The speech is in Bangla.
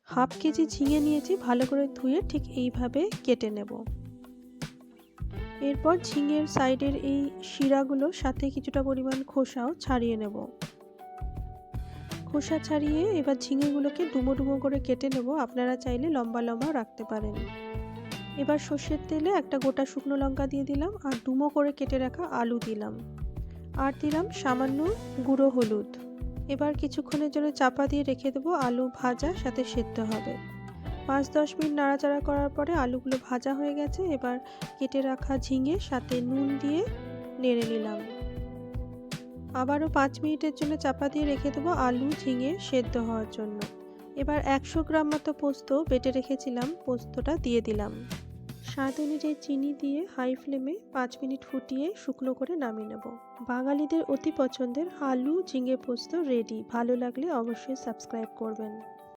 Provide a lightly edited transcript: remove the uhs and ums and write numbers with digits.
হাফ কেজি ঝিঙে নিয়েছি, ভালো করে ধুয়ে ঠিক এইভাবে কেটে নেব। এরপর ঝিঙের সাইডের এই শিরাগুলোর সাথে কিছুটা পরিমাণ খোসাও ছাড়িয়ে নেব। খোসা ছাড়িয়ে এবার ঝিঙেগুলোকে ডুমো ডুমো করে কেটে নেব। আপনারা চাইলে লম্বা লম্বাও রাখতে পারেন। এবার সর্ষের তেলে একটা গোটা শুকনো লঙ্কা দিয়ে দিলাম, আর ডুমো করে কেটে রাখা আলু দিলাম, আর দিলাম সামান্য গুঁড়ো হলুদ। এবার কিছুক্ষণের জন্য চাপা দিয়ে রেখে দেবো। আলু ভাজা সাথে সেদ্ধ হবে। 5-10 মিনিট নাড়াচাড়া করার পরে আলুগুলো ভাজা হয়ে গেছে। এবার কেটে রাখা ঝিঙে সাথে নুন দিয়ে নেড়ে নিলাম। আবারও 5 মিনিটের জন্য চাপা দিয়ে রেখে দেবো আলু ঝিঙে সেদ্ধ হওয়ার জন্য। এবার 100 গ্রাম মতো পোস্ত বেটে রেখেছিলাম, পোস্তটা দিয়ে দিলাম। স্বাদ অনুযায়ী চিনি দিয়ে হাই ফ্লেমে 5 মিনিট ফুটিয়ে শুকনো করে নামিয়ে নেব। বাঙালিদের অতি পছন্দের আলু ঝিঙে পোস্ত রেডি। ভালো লাগলে অবশ্যই সাবস্ক্রাইব করবেন।